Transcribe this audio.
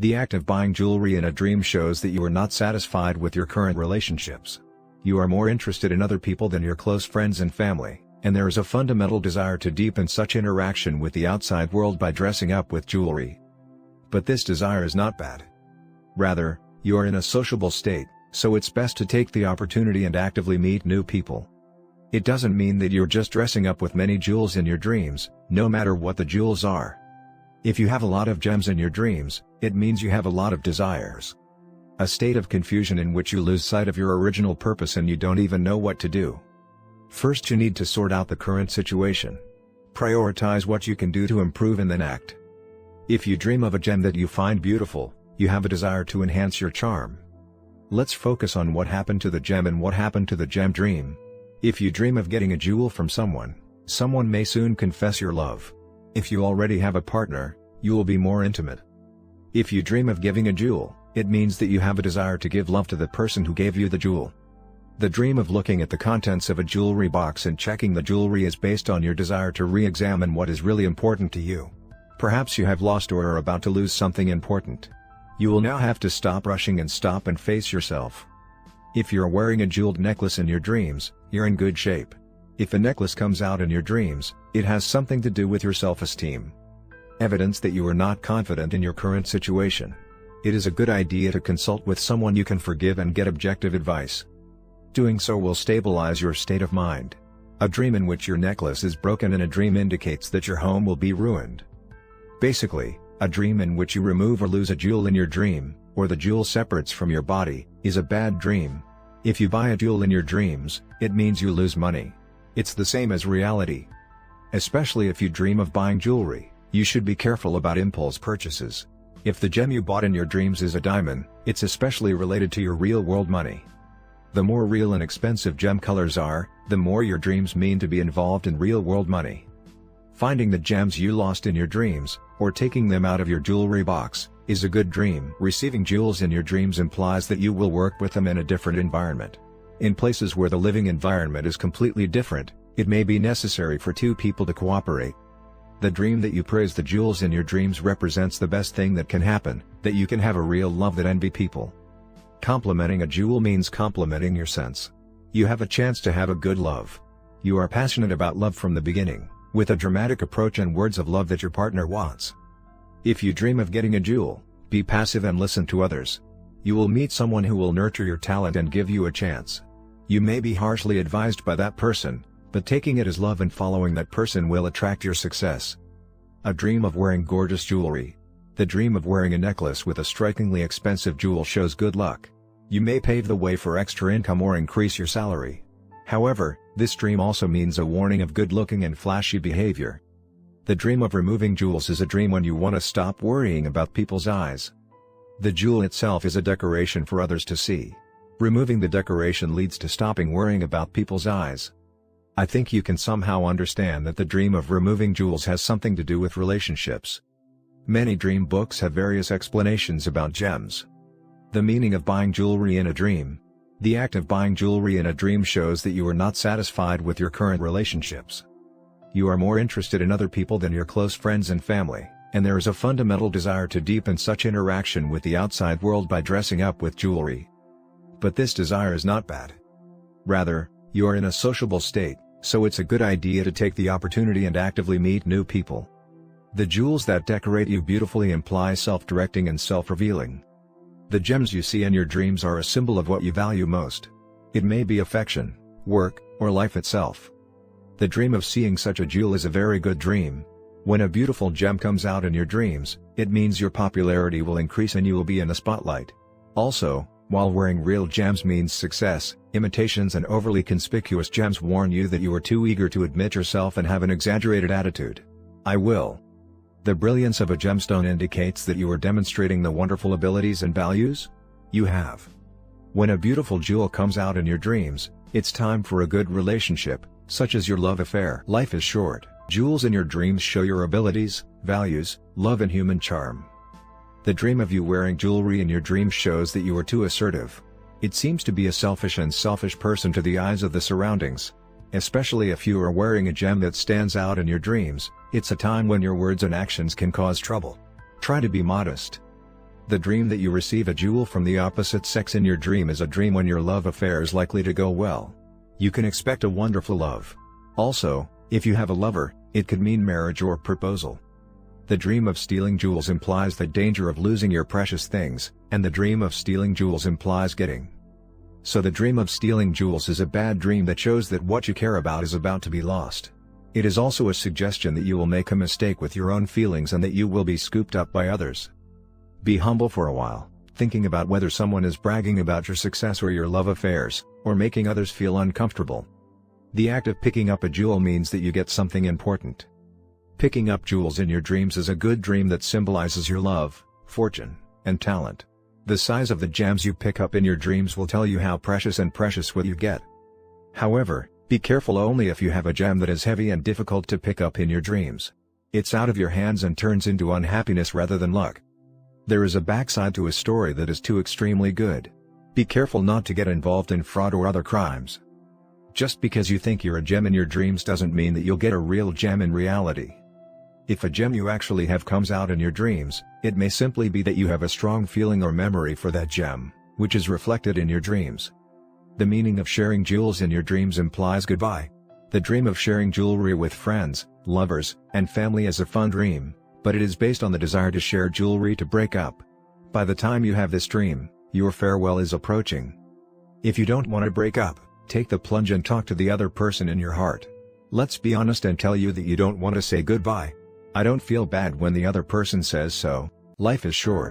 The act of buying jewelry in a dream shows that you are not satisfied with your current relationships. You are more interested in other people than your close friends and family, and there is a fundamental desire to deepen such interaction with the outside world by dressing up with jewelry. But this desire is not bad. Rather, you are in a sociable state, so it's best to take the opportunity and actively meet new people. It doesn't mean that you're just dressing up with many jewels in your dreams, no matter what the jewels are. If you have a lot of gems in your dreams, it means you have a lot of desires. A state of confusion in which you lose sight of your original purpose and you don't even know what to do. First, you need to sort out the current situation. Prioritize what you can do to improve and then act. If you dream of a gem that you find beautiful, you have a desire to enhance your charm. Let's focus on what happened to the gem and what happened to the gem dream. If you dream of getting a jewel from someone may soon confess your love. If you already have a partner, you will be more intimate. If you dream of giving a jewel, it means that you have a desire to give love to the person who gave you the jewel. The dream of looking at the contents of a jewelry box and checking the jewelry is based on your desire to re-examine what is really important to you. Perhaps you have lost or are about to lose something important. You will now have to stop rushing and stop and face yourself. If you're wearing a jeweled necklace in your dreams, you're in good shape. If a necklace comes out in your dreams, it has something to do with your self-esteem. Evidence that you are not confident in your current situation. It is a good idea to consult with someone you can forgive and get objective advice. Doing so will stabilize your state of mind. A dream in which your necklace is broken in a dream indicates that your home will be ruined. Basically, a dream in which you remove or lose a jewel in your dream, or the jewel separates from your body, is a bad dream. If you buy a jewel in your dreams, it means you lose money. It's the same as reality. Especially if you dream of buying jewelry, you should be careful about impulse purchases. If the gem you bought in your dreams is a diamond, it's especially related to your real-world money. The more real and expensive gem colors are, the more your dreams mean to be involved in real-world money. Finding the gems you lost in your dreams, or taking them out of your jewelry box, is a good dream. Receiving jewels in your dreams implies that you will work with them in a different environment. In places where the living environment is completely different, it may be necessary for two people to cooperate. The dream that you praise the jewels in your dreams represents the best thing that can happen, that you can have a real love that envy people. Complimenting a jewel means complimenting your sense. You have a chance to have a good love. You are passionate about love from the beginning, with a dramatic approach and words of love that your partner wants. If you dream of getting a jewel, be passive and listen to others. You will meet someone who will nurture your talent and give you a chance. You may be harshly advised by that person, but taking it as love and following that person will attract your success. A dream of wearing gorgeous jewelry. The dream of wearing a necklace with a strikingly expensive jewel shows good luck. You may pave the way for extra income or increase your salary. However, this dream also means a warning of good-looking and flashy behavior. The dream of removing jewels is a dream when you want to stop worrying about people's eyes. The jewel itself is a decoration for others to see. Removing the decoration leads to stopping worrying about people's eyes. I think you can somehow understand that the dream of removing jewels has something to do with relationships. Many dream books have various explanations about gems. The meaning of buying jewelry in a dream. The act of buying jewelry in a dream shows that you are not satisfied with your current relationships. You are more interested in other people than your close friends and family, and there is a fundamental desire to deepen such interaction with the outside world by dressing up with jewelry. But this desire is not bad. Rather, you are in a sociable state, so it's a good idea to take the opportunity and actively meet new people. The jewels that decorate you beautifully imply self-directing and self-revealing. The gems you see in your dreams are a symbol of what you value most. It may be affection, work, or life itself. The dream of seeing such a jewel is a very good dream. When a beautiful gem comes out in your dreams, it means your popularity will increase and you will be in the spotlight. Also, while wearing real gems means success, imitations and overly conspicuous gems warn you that you are too eager to admit yourself and have an exaggerated attitude. I will. The brilliance of a gemstone indicates that you are demonstrating the wonderful abilities and values you have. When a beautiful jewel comes out in your dreams, it's time for a good relationship, such as your love affair. Life is short. Jewels in your dreams show your abilities, values, love and human charm. The dream of you wearing jewelry in your dreams shows that you are too assertive. It seems to be a selfish person to the eyes of the surroundings. Especially if you are wearing a gem that stands out in your dreams, it's a time when your words and actions can cause trouble. Try to be modest. The dream that you receive a jewel from the opposite sex in your dream is a dream when your love affair is likely to go well. You can expect a wonderful love. Also, if you have a lover, it could mean marriage or proposal. The dream of stealing jewels implies the danger of losing your precious things, and the dream of stealing jewels implies getting. So the dream of stealing jewels is a bad dream that shows that what you care about is about to be lost. It is also a suggestion that you will make a mistake with your own feelings and that you will be scooped up by others. Be humble for a while, thinking about whether someone is bragging about your success or your love affairs, or making others feel uncomfortable. The act of picking up a jewel means that you get something important. Picking up jewels in your dreams is a good dream that symbolizes your love, fortune, and talent. The size of the gems you pick up in your dreams will tell you how precious what you get. However, be careful only if you have a gem that is heavy and difficult to pick up in your dreams. It's out of your hands and turns into unhappiness rather than luck. There is a backside to a story that is too extremely good. Be careful not to get involved in fraud or other crimes. Just because you think you're a gem in your dreams doesn't mean that you'll get a real gem in reality. If a gem you actually have comes out in your dreams, it may simply be that you have a strong feeling or memory for that gem, which is reflected in your dreams. The meaning of sharing jewels in your dreams implies goodbye. The dream of sharing jewelry with friends, lovers, and family is a fun dream, but it is based on the desire to share jewelry to break up. By the time you have this dream, your farewell is approaching. If you don't want to break up, take the plunge and talk to the other person in your heart. Let's be honest and tell you that you don't want to say goodbye. I don't feel bad when the other person says so. Life is short.